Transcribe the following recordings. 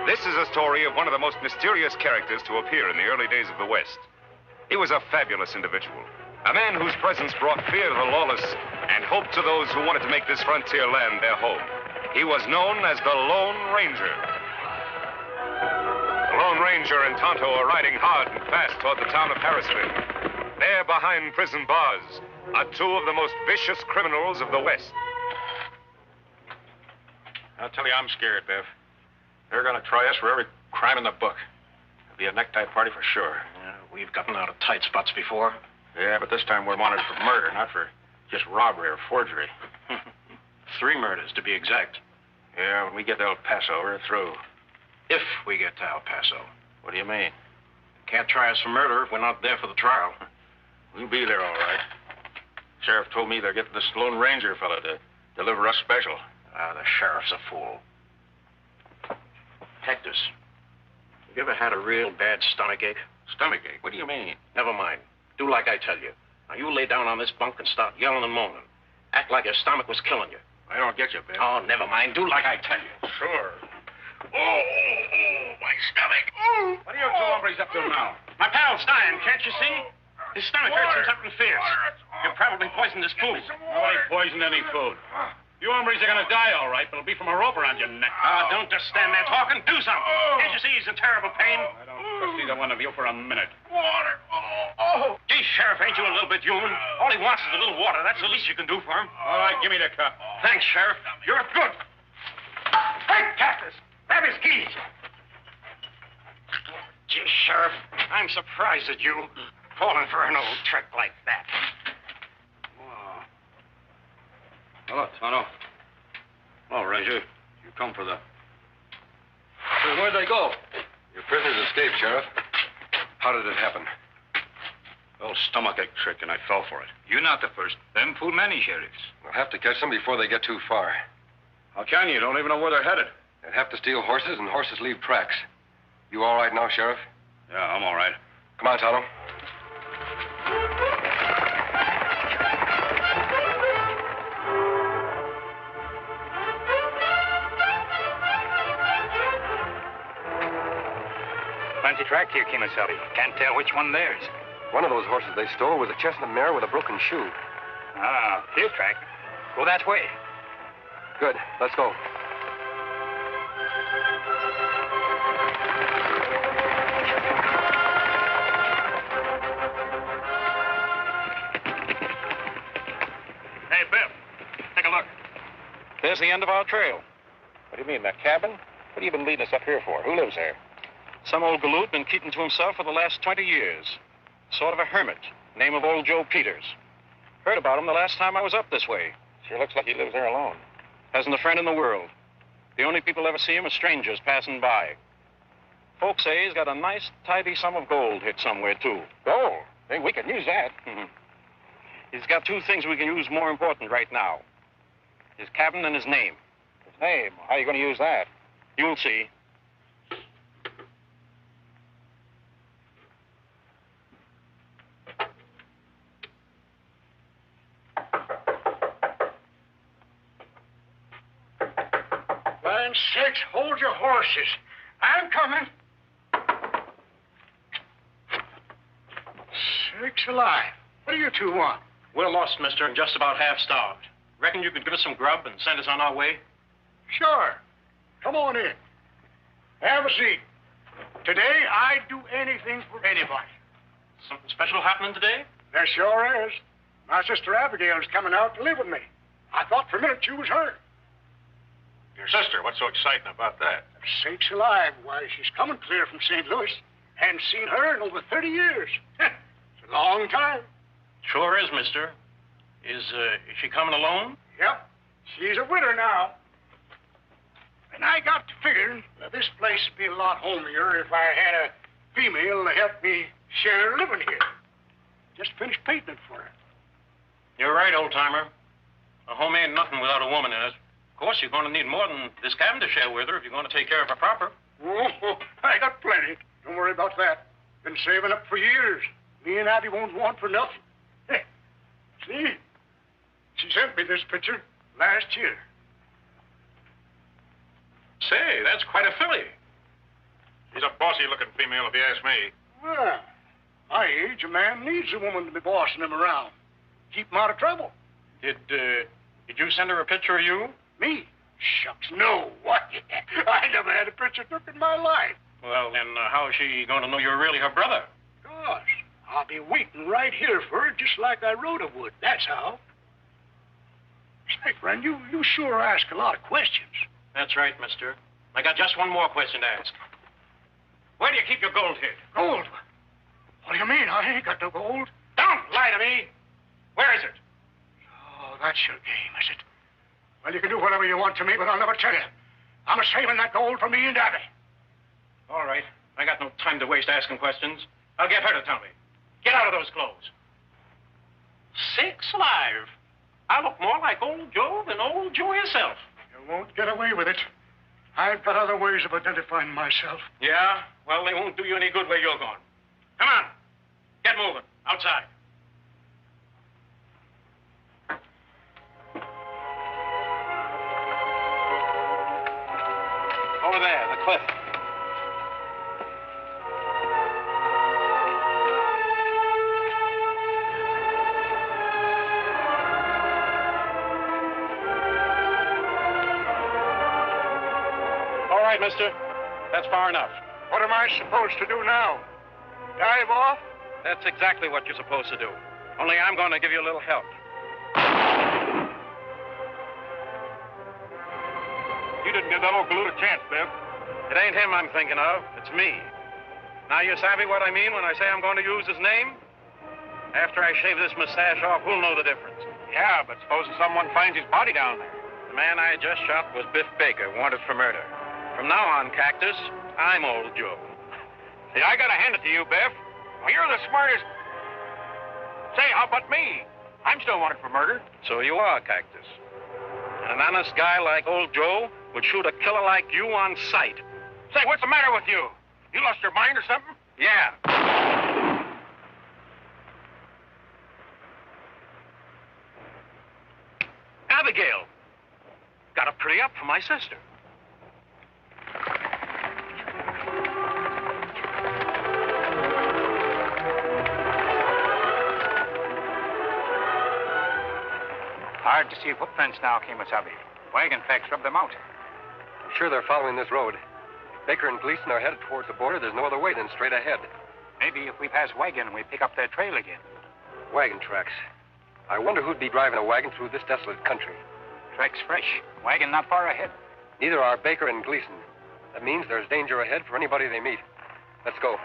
This is a story of one of the most mysterious characters to appear in the early days of the West. He was a fabulous individual, a man whose presence brought fear to the lawless and hope to those who wanted to make this frontier land their home. He was known as the Lone Ranger. The Lone Ranger and Tonto are riding hard and fast toward the town of Harrisville. There, behind prison bars, are two of the most vicious criminals of the West. I'll tell you, I'm scared, Bev. They're going to try us for every crime in the book. It'll be a necktie party for sure. We've gotten out of tight spots before. Yeah, but this time we're wanted for murder, not for just robbery or forgery. 3 murders, to be exact. Yeah, when we get to El Paso, we're through. If we get to El Paso. What do you mean? Can't try us for murder if we're not there for the trial. We'll be there, all right. Sheriff told me they're getting this Lone Ranger fella to deliver us special. The sheriff's a fool. Hector's, have you ever had a real bad stomachache? Stomachache? What do you mean? Never mind. Do like I tell you. Now, you lay down on this bunk and start yelling and moaning. Act like your stomach was killing you. I don't get you, Ben. Oh, never mind. Do like I tell you. Sure. Oh, my stomach. What are you two hombres up to now? My pal's dying, can't you see? His stomach hurts from something fierce. You probably poisoned his food. Nobody poisoned any food. You hombres are going to die, all right, but it'll be from a rope around your neck. Don't just stand there talking. Do something. Can't you see he's in terrible pain? I don't trust either one of you for a minute. Water. Gee, Sheriff, ain't you a little bit human? All he wants is a little water. That's the least you can do for him. All right, give me the cup. Thanks, Sheriff. You're good. Hey, Cactus, grab his keys. Gee, Sheriff, I'm surprised at you falling for an old trick like that. Hello, Tonto. Oh, Ranger, you come for the... Hey, where'd they go? Your prisoners escaped, Sheriff. How did it happen? Old stomachache trick, and I fell for it. You're not the first. Them fool many sheriffs. We'll have to catch them before they get too far. How can you? You don't even know where they're headed. They'd have to steal horses, and horses leave tracks. You all right now, Sheriff? Yeah, I'm all right. Come on, Tonto. Plenty track here, Kemosabe. Can't tell which one theirs. One of those horses they stole was a chestnut mare with a broken shoe. Ah, clear track. Go that way. Good. Let's go. Hey, Bill, take a look. There's the end of our trail. What do you mean, that cabin? What have you been leading us up here for? Who lives there? Some old galoot been keeping to himself for the last 20 years. Sort of a hermit. Name of old Joe Peters. Heard about him the last time I was up this way. Sure looks like he lives there alone. Hasn't a friend in the world. The only people ever see him are strangers passing by. Folks say he's got a nice, tidy sum of gold hid somewhere, too. Gold? Hey, we can use that. He's got 2 things we can use more important right now. His cabin and his name. His name? How are you going to use that? You'll see. Land's sakes, hold your horses. I'm coming. Sakes alive. What do you two want? We're lost, mister, and just about half starved. Reckon you could give us some grub and send us on our way? Sure. Come on in. Have a seat. Today, I'd do anything for anybody. Something special happening today? There sure is. My sister Abigail's coming out to live with me. I thought for a minute you was her. Your sister? What's so exciting about that? Sakes alive. Why, she's coming clear from St. Louis. Hadn't seen her in over 30 years. It's a long time. Sure is, mister. Is she coming alone? Yep. She's a widow now. And I got to figuring that this place would be a lot homier if I had a female to help me share living here. Just finished painting it for her. You're right, old-timer. A home ain't nothing without a woman in it. Of course, you're going to need more than this cabin to share with her if you're going to take care of her proper. Oh, I got plenty. Don't worry about that. Been saving up for years. Me and Abby won't want for nothing. Hey, see? She sent me this picture last year. Say, that's quite a filly. She's a bossy-looking female, if you ask me. Well, my age, a man needs a woman to be bossing him around. Keep him out of trouble. Did you send her a picture of you? Me? Shucks, no. What? I never had a picture took in my life. Well, then how is she going to know you're really her brother? Gosh, I'll be waiting right here for her just like I Rhoda would. That's how. Say, friend, you sure ask a lot of questions. That's right, mister. I got just one more question to ask. Where do you keep your gold hid? Gold? What do you mean? I ain't got no gold. Don't lie to me. Where is it? Oh, that's your game, is it? Well, you can do whatever you want to me, but I'll never tell you. I'm saving that gold for me and Abby. All right. I got no time to waste asking questions. I'll get her to tell me. Get out of those clothes. Sakes alive. I look more like old Joe than old Joe himself. You won't get away with it. I've got other ways of identifying myself. Yeah? Well, they won't do you any good where you're going. Come on. Get moving. Outside. Over there, the cliff. All right, mister. That's far enough. What am I supposed to do now? Dive off? That's exactly what you're supposed to do. Only I'm going to give you a little help. You didn't give that old galoot a chance, Biff. It ain't him I'm thinking of. It's me. Now, you savvy what I mean when I say I'm going to use his name? After I shave this mustache off, who'll know the difference? Yeah, but supposing someone finds his body down there. The man I just shot was Biff Baker, wanted for murder. From now on, Cactus, I'm old Joe. See, I gotta hand it to you, Biff. Well, you're the smartest. Say, how about me? I'm still wanted for murder. So you are, Cactus. And an honest guy like old Joe would shoot a killer like you on sight. Say, what's the matter with you? You lost your mind or something? Yeah. Abigail. Got a pretty up for my sister. Hard to see footprints now, Kemosabe. Wagon tracks rub them out. I'm sure they're following this road. If Baker and Gleason are headed towards the border, there's no other way than straight ahead. Maybe if we pass Wagon, we pick up their trail again. Wagon tracks. I wonder who'd be driving a wagon through this desolate country. Tracks fresh. Wagon not far ahead. Neither are Baker and Gleason. That means there's danger ahead for anybody they meet. Let's go.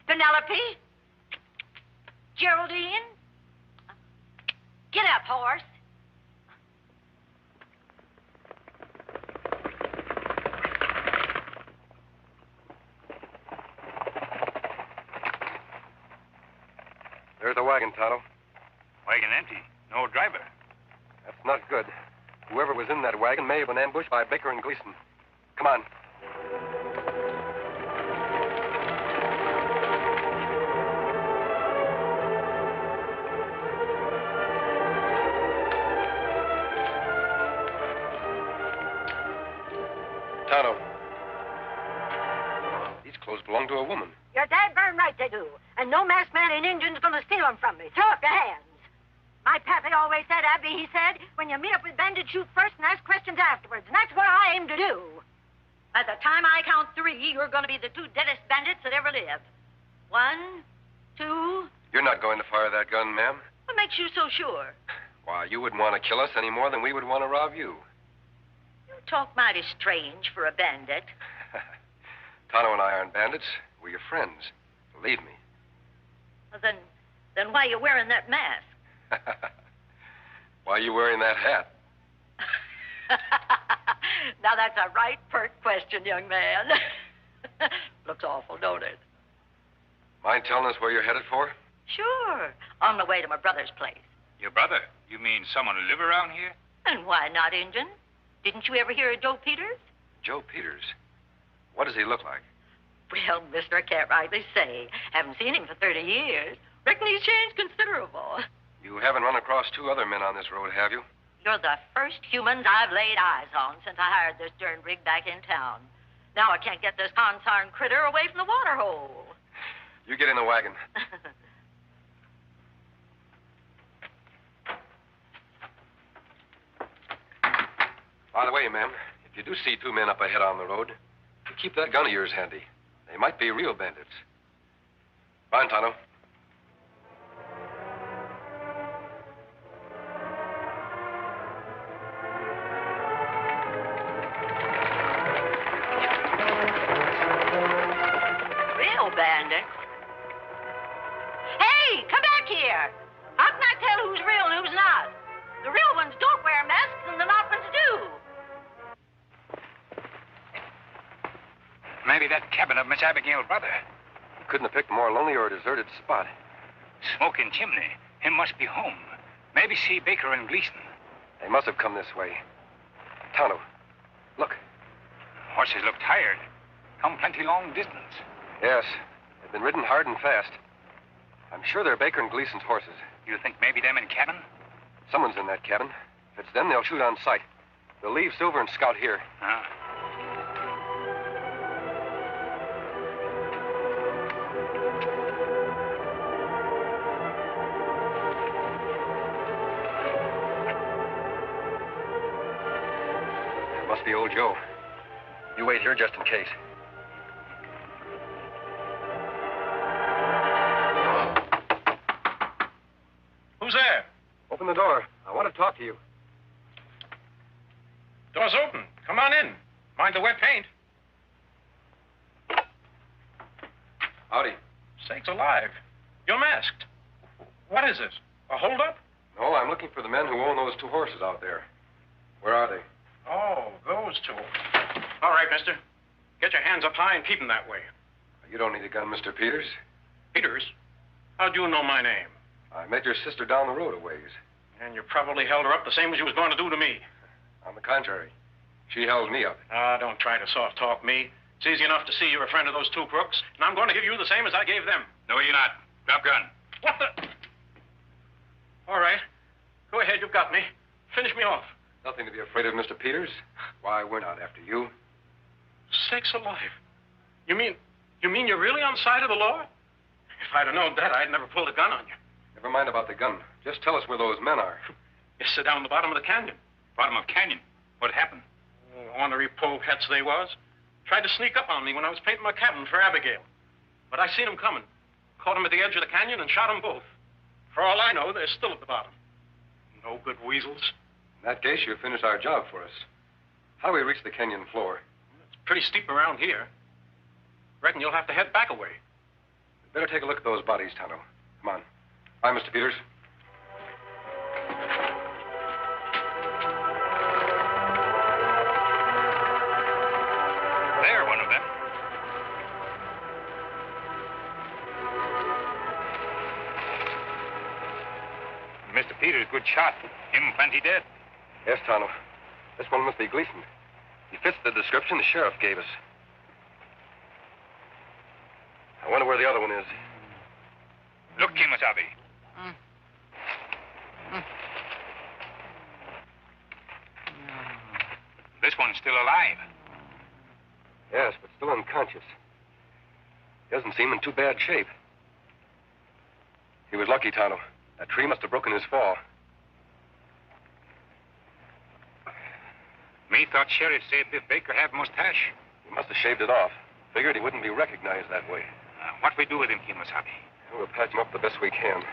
Penelope? Geraldine? Get up, horse. There's the wagon, Tonto. Wagon empty. No driver. That's not good. Whoever was in that wagon may have been ambushed by Baker and Gleason. Come on. Tonto. These clothes belong to a woman. You're dadburn right they do. And no masked man in Indian's gonna steal them from me. Throw up your hands. My pappy always said, Abby, he said, when you meet up with bandits, shoot first and ask questions afterwards. And that's what I aim to do. By the time I count 3, you're gonna be the 2 deadest bandits that ever lived. 1, 2... You're not going to fire that gun, ma'am. What makes you so sure? Why, you wouldn't want to kill us any more than we would want to rob you. You talk mighty strange for a bandit. Tonto and I aren't bandits. We're your friends. Believe me. Well, then why are you wearing that mask? Why are you wearing that hat? Now, that's a right pert question, young man. Looks awful, don't it? Mind telling us where you're headed for? Sure. On the way to my brother's place. Your brother? You mean someone who live around here? And why not, Injun? Didn't you ever hear of Joe Peters? Joe Peters? What does he look like? Well, mister, I can't rightly say. Haven't seen him for 30 years. Reckon he's changed considerable. You haven't run across two other men on this road, have you? You're the first humans I've laid eyes on since I hired this darn rig back in town. Now I can't get this consarn critter away from the water hole. You get in the wagon. By the way, ma'am, if you do see two men up ahead on the road, you keep that gun of yours handy. They might be real bandits. Fine, Tonto. Real bandit? Hey, come back here. How can I tell who's real and who's not? The real ones don't wear masks and the not ones do. Maybe that cabin of Miss Abigail's brother. Couldn't have picked a more lonely or deserted spot. Smoking chimney. Him must be home. Maybe see Baker and Gleason. They must have come this way. Tonto, look. Horses look tired. Come plenty long distance. Yes, they've been ridden hard and fast. I'm sure they're Baker and Gleason's horses. You think maybe them in cabin? Someone's in that cabin. If it's them, they'll shoot on sight. They'll leave Silver and Scout here. Ah. It must be old Joe. You wait here just in case. Who's there? Open the door. I want to talk to you. Door's open. Come on in. Mind the wet paint. Howdy. Sakes alive. You're masked. What is this? A holdup? No, I'm looking for the men who own those two horses out there. Where are they? Oh, those two. All right, mister. Get your hands up high and keep them that way. You don't need a gun, Mr. Peters. Peters? How'd you know my name? I met your sister down the road a ways. And you probably held her up the same as you was going to do to me. On the contrary, she held me up. Ah, don't try to soft talk me. It's easy enough to see you're a friend of those two crooks, and I'm going to give you the same as I gave them. No, you're not. Drop gun. What the? All right. Go ahead, you've got me. Finish me off. Nothing to be afraid of, Mr. Peters. Why, we're not after you. Sakes alive. You mean you're really on the side of the law? If I'd have known that, I'd never pulled a gun on you. Never mind about the gun. Just tell us where those men are. You sit down the bottom of the canyon. Bottom of canyon. What happened? Oh, ornery povehats they was. Tried to sneak up on me when I was painting my cabin for Abigail. But I seen them coming. Caught them at the edge of the canyon and shot them both. For all I know, they're still at the bottom. No good weasels. In that case, you finished our job for us. How do we reach the canyon floor? It's pretty steep around here. Reckon you'll have to head back a way. We'd better take a look at those bodies, Tonto. Come on. Bye, Mr. Peters. There, one of them. Mr. Peters, good shot. Him plenty dead. Yes, Tonto. This one must be Gleason. He fits the description the sheriff gave us. I wonder where the other one is. Look, Kimasabi. This one's still alive. Yes, but still unconscious. He doesn't seem in too bad shape. He was lucky, Tonto. That tree must have broken his fall. Me thought Sheriff said Biff Baker had mustache. He must have shaved it off. Figured he wouldn't be recognized that way. What we do with him, Kimasabi? We'll patch him up the best we can.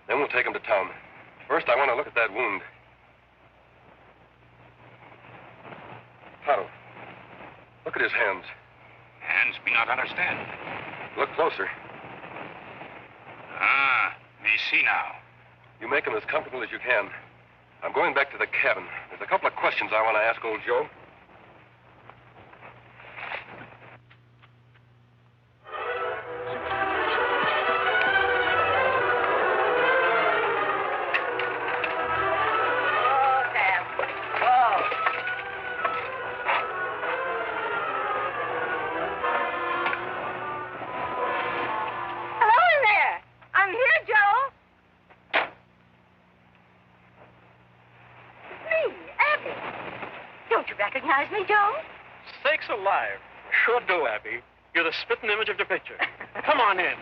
Then we'll take him to town. First, I want to look at that wound. Tonto, look at his hands. Hands me not understand. Look closer. Ah, me see now. You make him as comfortable as you can. I'm going back to the cabin. There's a couple of questions I want to ask old Joe. Sakes alive. Sure do, Abby. You're the spitting image of the picture. Come on in.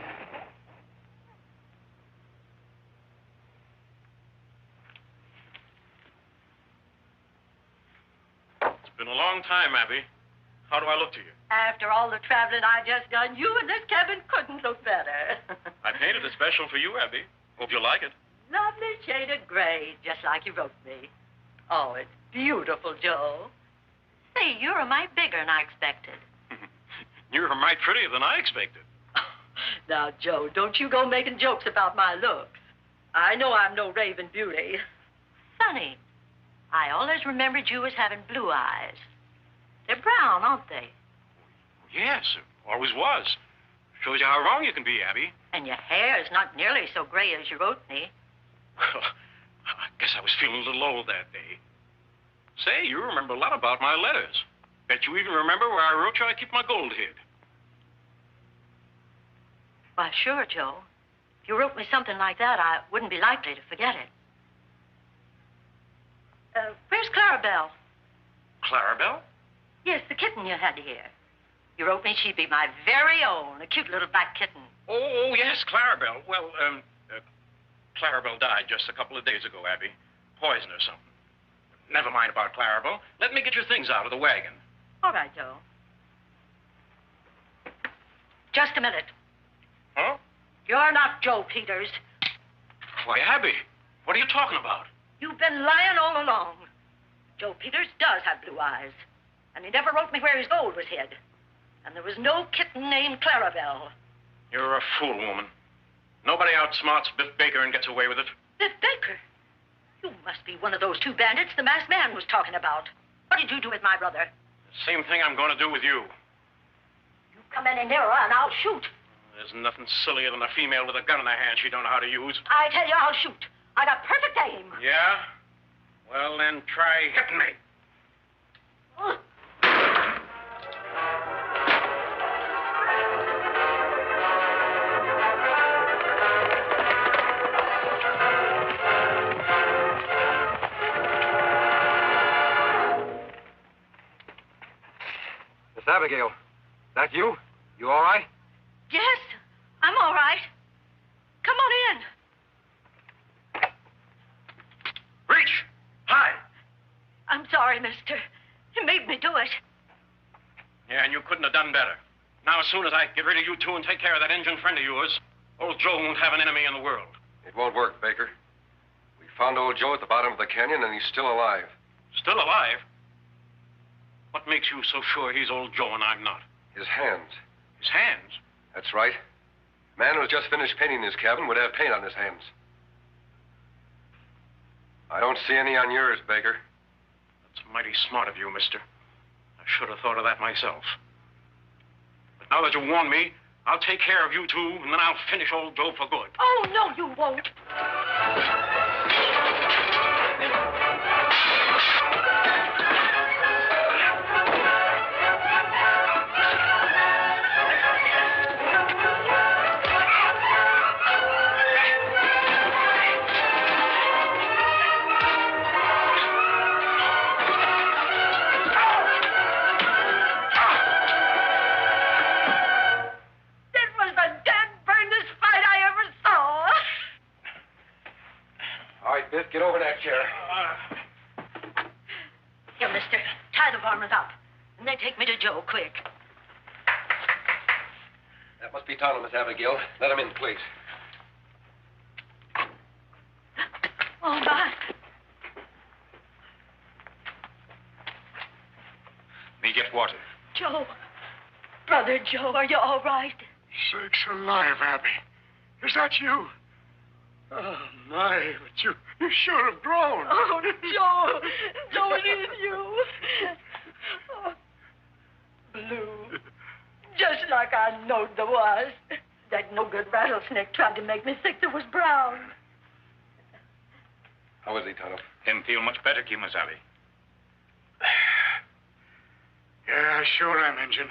It's been a long time, Abby. How do I look to you? After all the traveling I just done, you in this cabin couldn't look better. I painted it special for you, Abby. Hope you like it. Lovely shade of gray, just like you wrote me. Oh, it's beautiful, Joe. Say, you're a mite bigger than I expected. You're a mite prettier than I expected. Now, Joe, don't you go making jokes about my looks. I know I'm no raving beauty. Funny, I always remembered you as having blue eyes. They're brown, aren't they? Yes, always was. Shows you how wrong you can be, Abby. And your hair is not nearly so gray as you wrote me. Well, I guess I was feeling a little old that day. Say, you remember a lot about my letters. Bet you even remember where I wrote you I keep my gold hid. Why, sure, Joe. If you wrote me something like that, I wouldn't be likely to forget it. Where's Clarabelle? Clarabelle? Yes, the kitten you had here. You wrote me she'd be my very own, a cute little black kitten. Oh, yes, Clarabelle. Well, Clarabelle died just a couple of days ago, Abby. Poison or something. Never mind about Clarabelle. Let me get your things out of the wagon. All right, Joe. Just a minute. Huh? You're not Joe Peters. Why, Abby, what are you talking about? You've been lying all along. Joe Peters does have blue eyes. And he never wrote me where his gold was hid. And there was no kitten named Clarabelle. You're a fool, woman. Nobody outsmarts Biff Baker and gets away with it. Biff Baker? You must be one of those two bandits the masked man was talking about. What did you do with my brother? The same thing I'm going to do with you. You come any nearer and I'll shoot. There's nothing sillier than a female with a gun in her hand she don't know how to use. I tell you, I'll shoot. I got perfect aim. Yeah? Well, then try hitting me. Miss Abigail, that you? You all right? Yes, I'm all right. Come on in. Reach! Hi! I'm sorry, mister. You made me do it. Yeah, and you couldn't have done better. Now, as soon as I get rid of you two and take care of that Injun friend of yours, old Joe won't have an enemy in the world. It won't work, Baker. We found old Joe at the bottom of the canyon, and he's still alive. Still alive? What makes you so sure he's old Joe and I'm not? His hands. His hands? That's right. The man who's just finished painting his cabin would have paint on his hands. I don't see any on yours, Baker. That's mighty smart of you, mister. I should have thought of that myself. But now that you warned me, I'll take care of you two, and then I'll finish old Joe for good. Oh, no, you won't. Biff, get over that chair. Here, mister. Tie the varmint up. And then take me to Joe, quick. That must be Tonto, Miss Abigail. Let him in, please. Oh, my. Me get water. Joe. Brother Joe, are you all right? Sakes alive, Abby. Is that you? Oh, my, but you sure have grown. Oh, Joe. Joe, it is you. Oh, blue. Just like I knowed there was. That no-good rattlesnake tried to make me sick that was brown. How is he, Tonto? Him feel much better, Kimasabi. Yeah, sure am, Injun.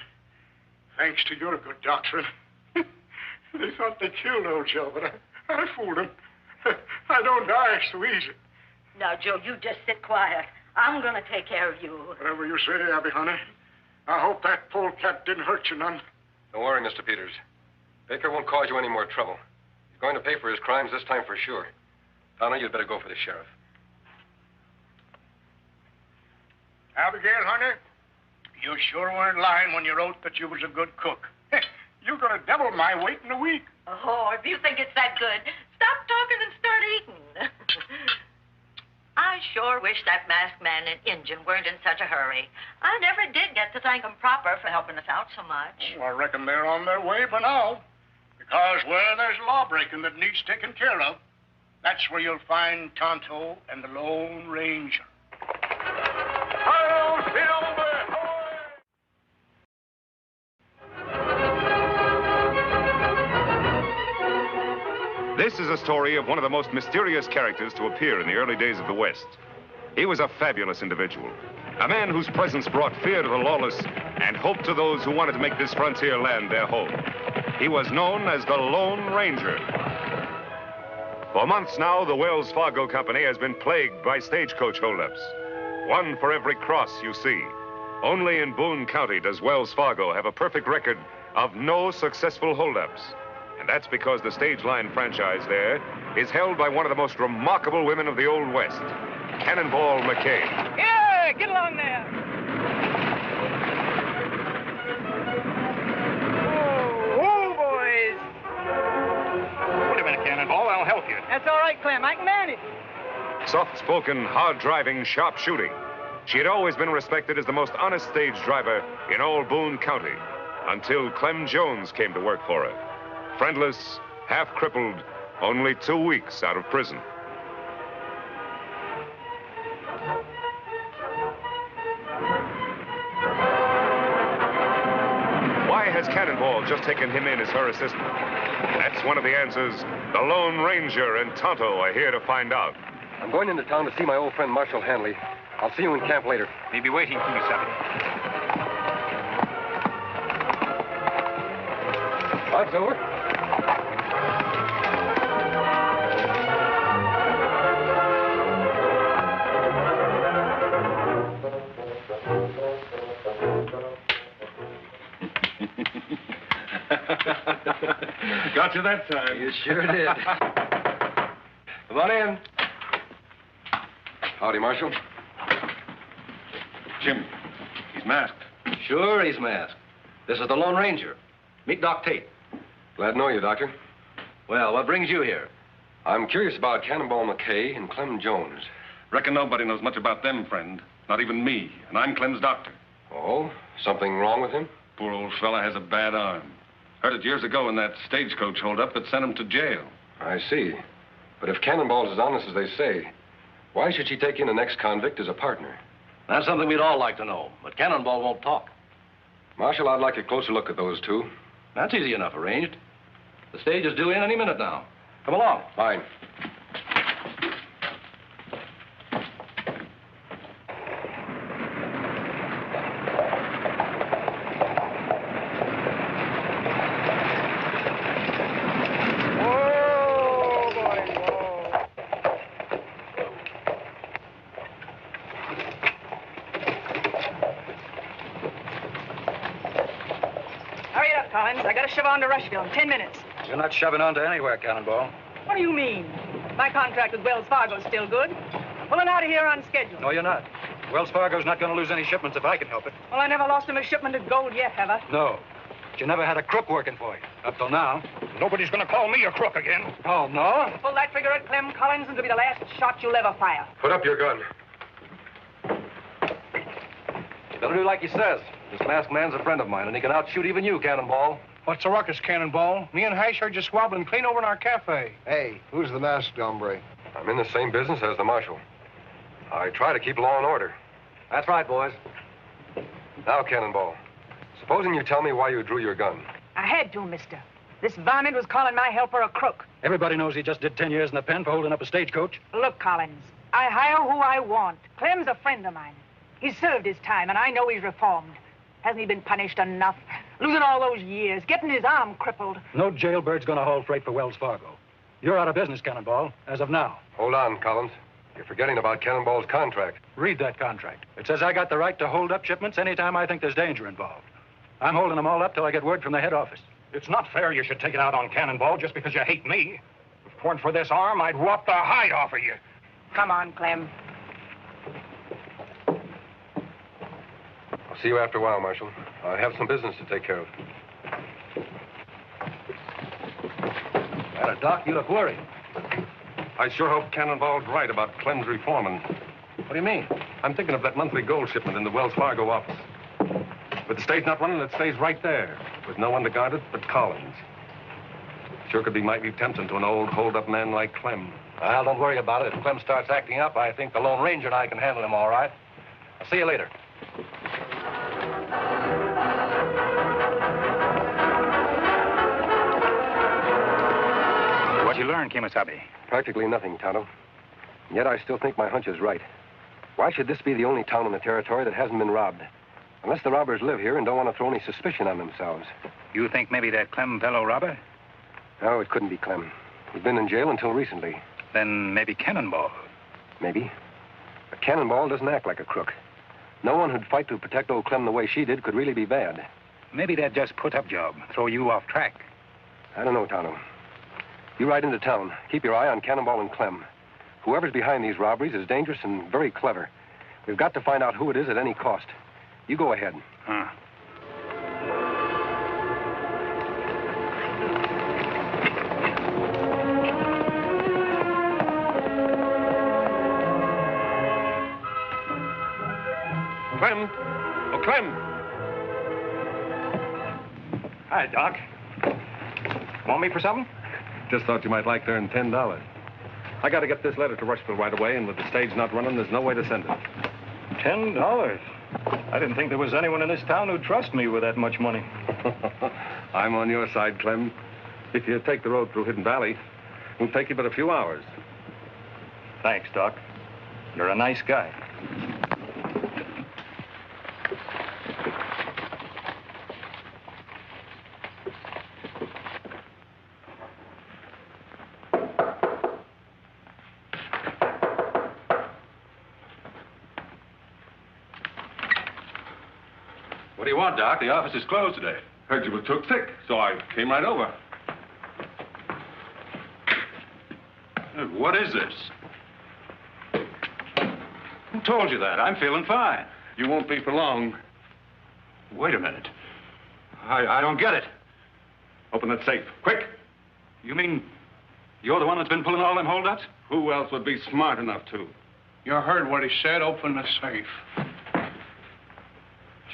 Thanks to your good doctrine. They thought they killed old Joe, but I fooled them. I don't die so easy. Now, Joe, you just sit quiet. I'm going to take care of you. Whatever you say, Abby, honey. I hope that polecat didn't hurt you none. Don't worry, Mr. Peters. Baker won't cause you any more trouble. He's going to pay for his crimes this time for sure. Donna, you'd better go for the sheriff. Abigail, honey, you sure weren't lying when you wrote that you was a good cook. You're going to double my weight in a week. Oh, if you think it's that good, stop talking and start eating. I sure wish that masked man and Injun weren't in such a hurry. I never did get to thank them proper for helping us out so much. Oh, I reckon they're on their way by now. Because where there's law-breaking that needs taken care of, that's where you'll find Tonto and the Lone Ranger. This is a story of one of the most mysterious characters to appear in the early days of the West. He was a fabulous individual, a man whose presence brought fear to the lawless and hope to those who wanted to make this frontier land their home. He was known as the Lone Ranger. For months now, the Wells Fargo Company has been plagued by stagecoach holdups. One for every cross you see. Only in Boone County does Wells Fargo have a perfect record of no successful holdups. And that's because the stage line franchise there is held by one of the most remarkable women of the Old West, Cannonball McKay. Yeah, get along there. Oh, boys. Wait a minute, Cannonball. I'll help you. That's all right, Clem. I can manage. Soft-spoken, hard-driving, sharp shooting. She had always been respected as the most honest stage driver in all Boone County, until Clem Jones came to work for her. Friendless, half-crippled, only 2 weeks out of prison. Why has Cannonball just taken him in as her assistant? That's one of the answers the Lone Ranger and Tonto are here to find out. I'm going into town to see my old friend Marshal Hanley. I'll see you in camp later. Maybe waiting for you, Savvy. Bob's over. Got you that time. You sure did. Come on in. Howdy, Marshal. Jim, he's masked. Sure, he's masked. This is the Lone Ranger. Meet Doc Tate. Glad to know you, Doctor. Well, what brings you here? I'm curious about Cannonball McKay and Clem Jones. Reckon nobody knows much about them, friend. Not even me. And I'm Clem's doctor. Oh, something wrong with him? Poor old fella has a bad arm. Heard it years ago in that stagecoach holdup that sent him to jail. I see. But if Cannonball's as honest as they say, why should she take in an ex-convict as a partner? That's something we'd all like to know, but Cannonball won't talk. Marshal, I'd like a closer look at those two. That's easy enough arranged. The stage is due in any minute now. Come along. Fine. I got to shove on to Rushville in 10 minutes. You're not shoving on to anywhere, Cannonball. What do you mean? My contract with Wells Fargo's still good. I'm pulling out of here on schedule. No, you're not. Wells Fargo's not going to lose any shipments if I can help it. Well, I never lost him a shipment of gold yet, have I? No. But you never had a crook working for you, up till now. Nobody's going to call me a crook again. Oh, no? Pull that trigger at Clem Collins and it'll be the last shot you'll ever fire. Put up your gun. You better do like he says. This masked man's a friend of mine, and he can outshoot even you, Cannonball. What's the ruckus, Cannonball? Me and Hash are just wobbling clean over in our cafe. Hey, who's the masked hombre? I'm in the same business as the Marshal. I try to keep law and order. That's right, boys. Now, Cannonball, supposing you tell me why you drew your gun. I had to, mister. This varmint was calling my helper a crook. Everybody knows he just did 10 years in the pen for holding up a stagecoach. Look, Collins, I hire who I want. Clem's a friend of mine. He's served his time, and I know he's reformed. Hasn't he been punished enough? Losing all those years, getting his arm crippled. No jailbird's going to haul freight for Wells Fargo. You're out of business, Cannonball, as of now. Hold on, Collins. You're forgetting about Cannonball's contract. Read that contract. It says I got the right to hold up shipments anytime I think there's danger involved. I'm holding them all up till I get word from the head office. It's not fair you should take it out on Cannonball just because you hate me. If it weren't for this arm, I'd whop the hide off of you. Come on, Clem. I'll see you after a while, Marshal. I have some business to take care of. Doc, you look worried. I sure hope Cannonball's right about Clem's reforming. What do you mean? I'm thinking of that monthly gold shipment in the Wells Fargo office. With the stage not running, it stays right there, with no one to guard it but Collins. Sure could be mighty tempting to an old hold-up man like Clem. Well, don't worry about it. If Clem starts acting up, I think the Lone Ranger and I can handle him all right. I'll see you later. What you learn, Kimasabi? Practically nothing, Tonto. Yet I still think my hunch is right. Why should this be the only town in the territory that hasn't been robbed? Unless the robbers live here and don't want to throw any suspicion on themselves. You think maybe that Clem fellow robber? No, it couldn't be Clem. He's been in jail until recently. Then maybe Cannonball. Maybe. But Cannonball doesn't act like a crook. No one who'd fight to protect old Clem the way she did could really be bad. Maybe that just put-up job, throw you off track. I don't know, Tonto. You ride into town. Keep your eye on Cannonball and Clem. Whoever's behind these robberies is dangerous and very clever. We've got to find out who it is at any cost. You go ahead. Huh. Clem! Oh, Clem! Hi, Doc. Want me for something? Just thought you might like to earn $10. I got to get this letter to Rushville right away, and with the stage not running, there's no way to send it. $10? I didn't think there was anyone in this town who'd trust me with that much money. I'm on your side, Clem. If you take the road through Hidden Valley, it'll take you but a few hours. Thanks, Doc. You're a nice guy. What do you want, Doc? The office is closed today. Heard you were took sick, so I came right over. What is this? Who told you that? I'm feeling fine. You won't be for long. Wait a minute. I don't get it. Open that safe, quick. You mean you're the one that's been pulling all them holdups? Who else would be smart enough to? You heard what he said. Open the safe.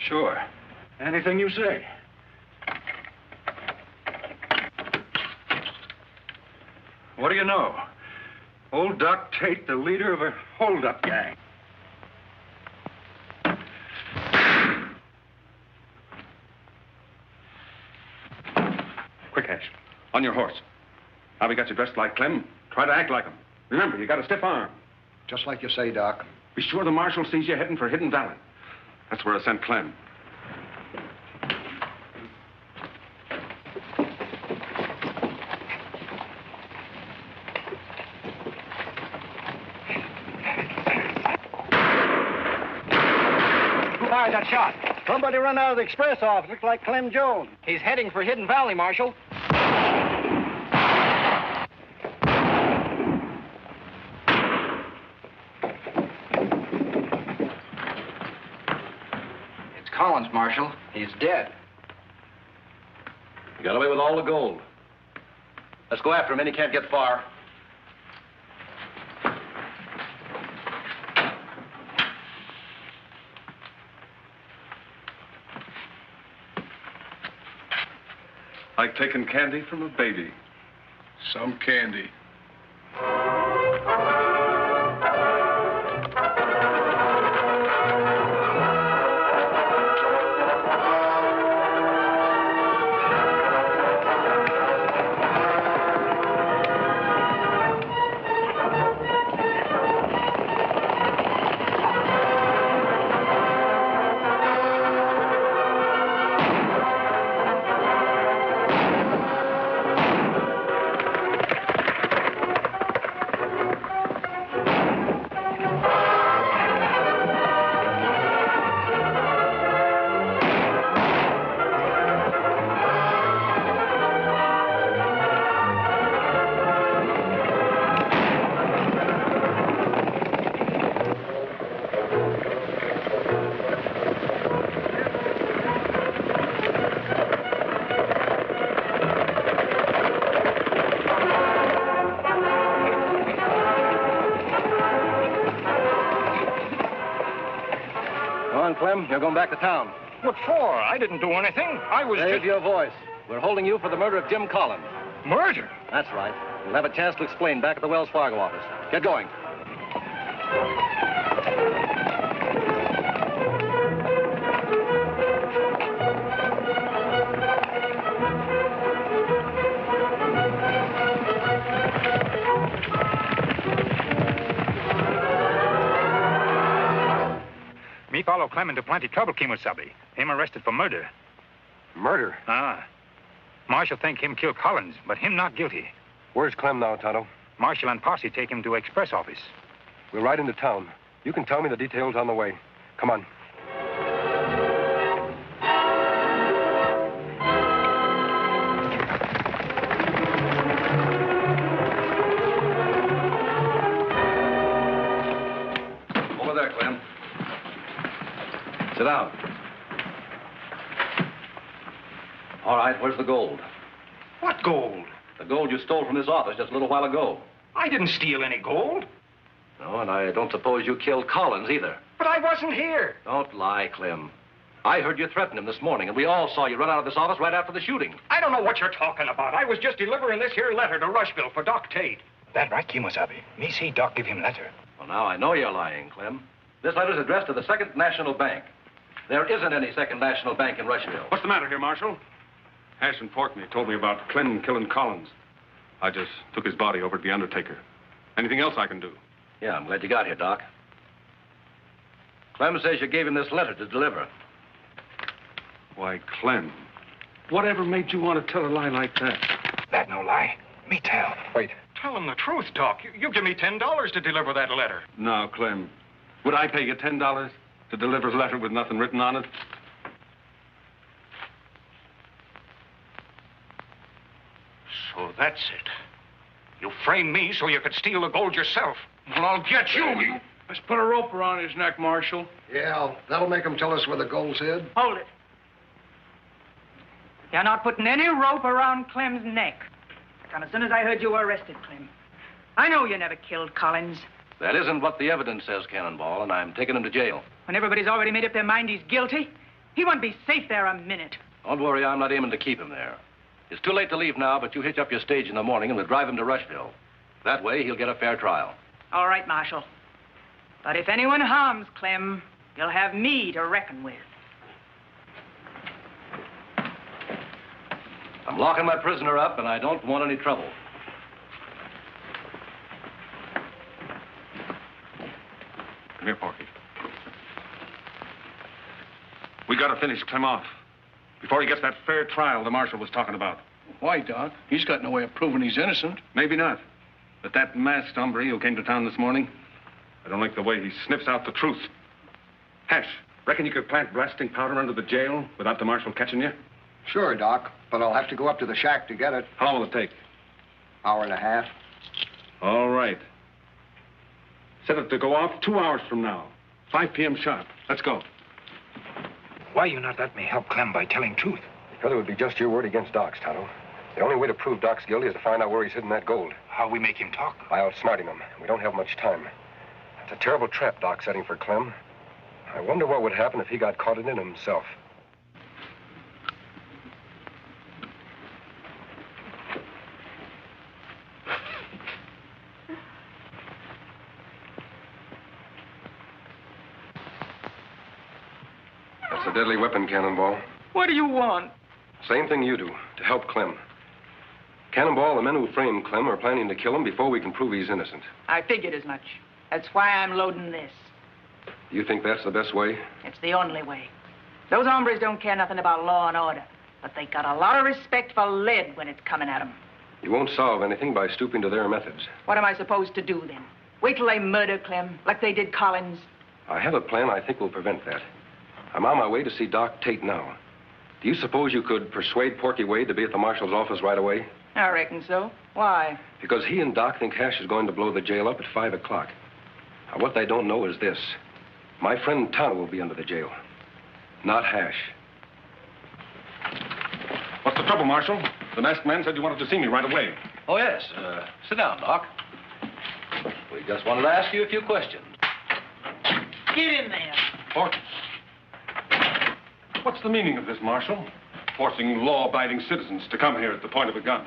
Sure. Anything you say. What do you know? Old Doc Tate, the leader of a hold-up gang. Quick, Ash. On your horse. Now we got you dressed like Clem. Try to act like him. Remember, you got a stiff arm. Just like you say, Doc. Be sure the marshal sees you heading for Hidden Valley. That's where I sent Clem. Who fired that shot? Somebody run out of the express office. Looks like Clem Jones. He's heading for Hidden Valley, Marshal. Collins, Marshal. He's dead. He got away with all the gold. Let's go after him, and he can't get far. Like taking candy from a baby. Some candy. You're going back to town. What for? I didn't do anything. I was Save just... your voice. We're holding you for the murder of Jim Collins. Murder? That's right. You'll have a chance to explain back at the Wells Fargo office. Get going. Me follow Clem into plenty trouble, Kimosabe. Him arrested for murder. Murder? Ah. Marshal think him kill Collins, but him not guilty. Where's Clem now, Tonto? Marshal and posse take him to express office. We'll ride into town. You can tell me the details on the way. Come on. Over there, Clem. Sit down. All right, where's the gold? What gold? The gold you stole from this office just a little while ago. I didn't steal any gold. No, and I don't suppose you killed Collins either. But I wasn't here. Don't lie, Clem. I heard you threaten him this morning, and we all saw you run out of this office right after the shooting. I don't know what you're talking about. I was just delivering this here letter to Rushville for Doc Tate. That right, Kimosabe? Me see Doc give him letter. Well, now I know you're lying, Clem. This letter's addressed to the Second National Bank. There isn't any Second National Bank in Rushville. What's the matter here, Marshal? Hash and Portney told me about Clem killing Collins. I just took his body over to the undertaker. Anything else I can do? Yeah, I'm glad you got here, Doc. Clem says you gave him this letter to deliver. Why, Clem, whatever made you want to tell a lie like that? That no lie. Me tell. Wait. Tell him the truth, Doc. You give me $10 to deliver that letter. No, Clem. Would I pay you $10 to deliver a letter with nothing written on it? So that's it. You framed me so you could steal the gold yourself. Well, I'll get you. Let's put a rope around his neck, Marshal. Yeah, that'll make him tell us where the gold's hid. Hold it. You're not putting any rope around Clem's neck. Come as soon as I heard you were arrested, Clem. I know you never killed Collins. That isn't what the evidence says, Cannonball, and I'm taking him to jail. When everybody's already made up their mind he's guilty, he won't be safe there a minute. Don't worry, I'm not aiming to keep him there. It's too late to leave now, but you hitch up your stage in the morning and we'll drive him to Rushville. That way, he'll get a fair trial. All right, Marshal. But if anyone harms Clem, you'll have me to reckon with. I'm locking my prisoner up, and I don't want any trouble. Come here, Porky. We gotta finish Clem off before he gets that fair trial the marshal was talking about. Why, Doc? He's got no way of proving he's innocent. Maybe not. But that masked hombre who came to town this morning, I don't like the way he sniffs out the truth. Hash, reckon you could plant blasting powder under the jail without the marshal catching you? Sure, Doc, but I'll have to go up to the shack to get it. How long will it take? Hour and a half. All right. Set it to go off 2 hours from now. 5 p.m. sharp. Let's go. Why you not let me help Clem by telling truth? Because it would be just your word against Doc's, Tonto. The only way to prove Doc's guilty is to find out where he's hidden that gold. How we make him talk? By outsmarting him. We don't have much time. It's a terrible trap Doc's setting for Clem. I wonder what would happen if he got caught in it himself. That's a deadly weapon, Cannonball. What do you want? Same thing you do, to help Clem. Cannonball, the men who framed Clem are planning to kill him before we can prove he's innocent. I figured as much. That's why I'm loading this. You think that's the best way? It's the only way. Those hombres don't care nothing about law and order, but they got a lot of respect for lead when it's coming at them. You won't solve anything by stooping to their methods. What am I supposed to do then? Wait till they murder Clem, like they did Collins? I have a plan I think will prevent that. I'm on my way to see Doc Tate now. Do you suppose you could persuade Porky Wade to be at the marshal's office right away? I reckon so. Why? Because he and Doc think Hash is going to blow the jail up at 5 o'clock. Now, what they don't know is this. My friend Tonto will be under the jail, not Hash. What's the trouble, Marshal? The masked man said you wanted to see me right away. Oh, yes. Sit down, Doc. We just wanted to ask you a few questions. Get in there. Porky. What's the meaning of this, Marshal? Forcing law-abiding citizens to come here at the point of a gun.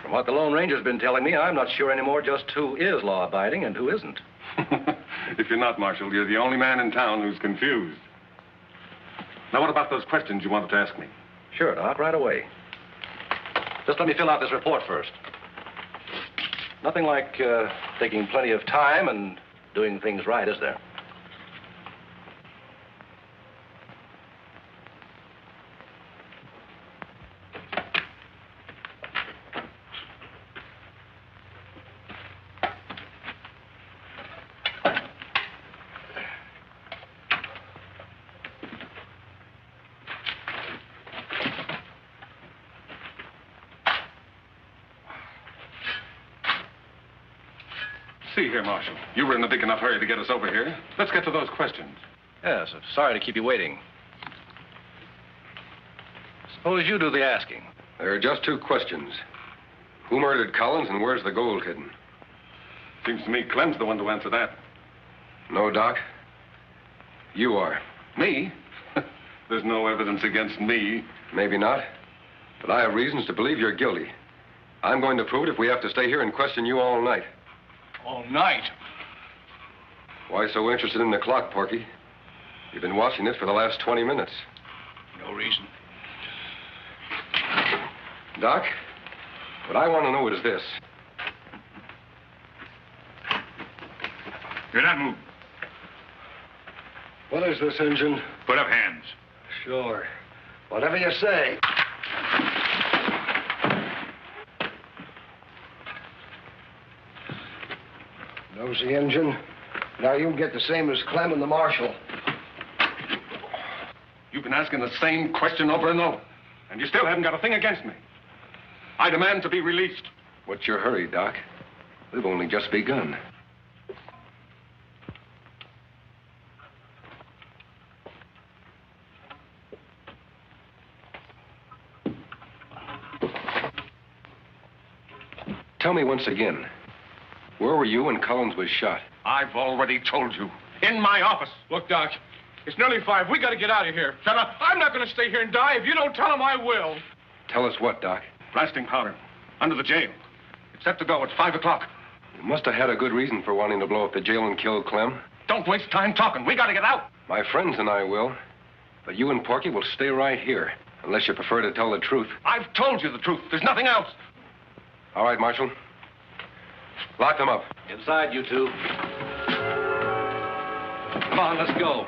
From what the Lone Ranger's been telling me, I'm not sure anymore just who is law-abiding and who isn't. If you're not, Marshal, you're the only man in town who's confused. Now, what about those questions you wanted to ask me? Sure, Doc, right away. Just let me fill out this report first. Nothing like taking plenty of time and doing things right, is there? See here, Marshal. You were in a big enough hurry to get us over here. Let's get to those questions. Yes, sorry to keep you waiting. Suppose you do the asking. There are just two questions. Who murdered Collins and where's the gold hidden? Seems to me Clem's the one to answer that. No, Doc. You are. Me? There's no evidence against me. Maybe not. But I have reasons to believe you're guilty. I'm going to prove it if we have to stay here and question you all night. All night? Why so interested in the clock, Porky? You've been watching it for the last 20 minutes. No reason. Doc, what I want to know is this. You're not moving. What is this, Injun? Put up hands. Sure. Whatever you say. Nosy Injun. Now you can get the same as Clem and the Marshal. You've been asking the same question over and over, and you still haven't got a thing against me. I demand to be released. What's your hurry, Doc? We've only just begun. Tell me once again, where were you when Collins was shot? I've already told you. In my office. Look, Doc, it's nearly 5. We got to get out of here. Shut up. I'm not going to stay here and die. If you don't tell him, I will. Tell us what, Doc? Blasting powder. Under the jail. It's set to go at 5 o'clock. You must have had a good reason for wanting to blow up the jail and kill Clem. Don't waste time talking. We got to get out. My friends and I will. But you and Porky will stay right here, unless you prefer to tell the truth. I've told you the truth. There's nothing else. All right, Marshal. Lock them up. Inside, you two. Come on, let's go.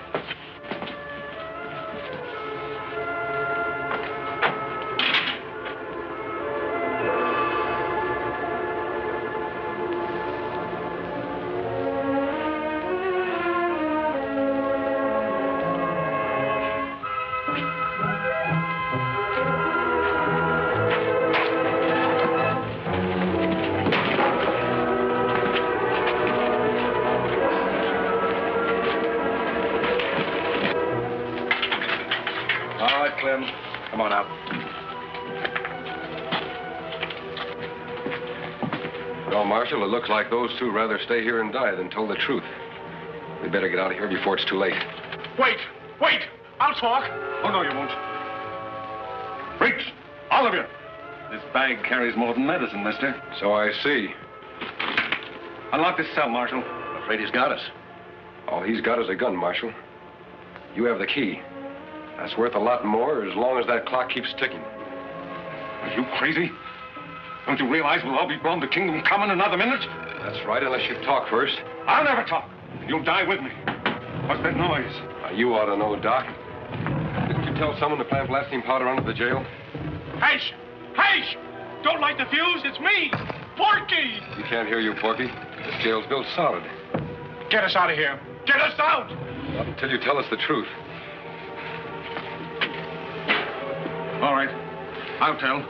Come on out. Well, Marshal, it looks like those two rather stay here and die than tell the truth. We better get out of here before it's too late. Wait! I'll talk. Oh, no, you won't. Freaks! All of you! This bag carries more than medicine, mister. So I see. Unlock this cell, Marshal. I'm afraid he's got us. All he's got is a gun, Marshal. You have the key. That's worth a lot more as long as that clock keeps ticking. Are you crazy? Don't you realize we'll all be blown to kingdom come in another minute? That's right, unless you talk first. I'll never talk. You'll die with me. What's that noise? You ought to know, Doc. Didn't you tell someone to plant blasting powder under the jail? Hash! Don't light the fuse. It's me, Porky. You can't hear you, Porky. This jail's built solid. Get us out of here. Get us out! Not until you tell us the truth. All right. I'll tell.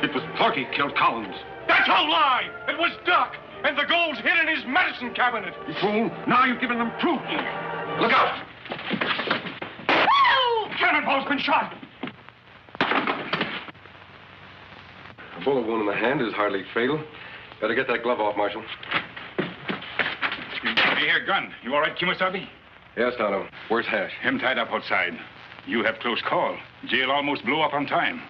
It was Porky killed Collins. That's a lie! It was Duck, and the gold's hid in his medicine cabinet. You fool. Now you've given them proof. Look out! Cannonball's been shot. A bullet wound in the hand is hardly fatal. Better get that glove off, Marshal. Hey, here, gun. You all right, Kimasabi? Yes, Tonto. Where's Hash? Him tied up outside. You have close call. Jail almost blew up on time.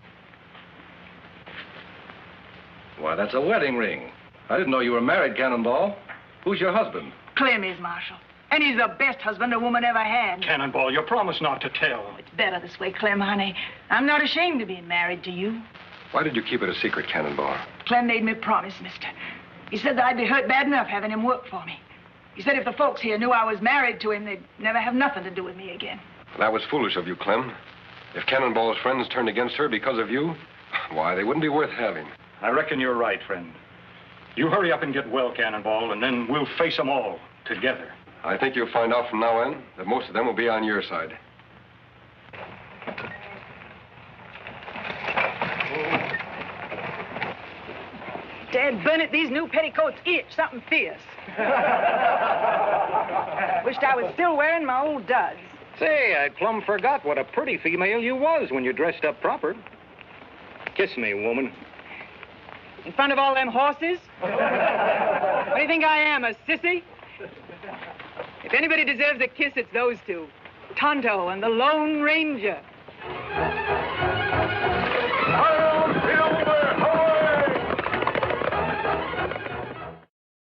Why, that's a wedding ring. I didn't know you were married, Cannonball. Who's your husband? Clem is, Marshal. And he's the best husband a woman ever had. Cannonball, you promised not to tell. It's better this way, Clem, honey. I'm not ashamed of being married to you. Why did you keep it a secret, Cannonball? Clem made me a promise, mister. He said that I'd be hurt bad enough having him work for me. He said if the folks here knew I was married to him, they'd never have nothing to do with me again. That was foolish of you, Clem. If Cannonball's friends turned against her because of you, why, they wouldn't be worth having. I reckon you're right, friend. You hurry up and get well, Cannonball, and then we'll face them all together. I think you'll find out from now on that most of them will be on your side. Dad burn it, these new petticoats itch something fierce. Wished I was still wearing my old duds. Say, I plumb forgot what a pretty female you was when you dressed up proper. Kiss me, woman. In front of all them horses? What do you think I am, a sissy? If anybody deserves a kiss, it's those two. Tonto and the Lone Ranger.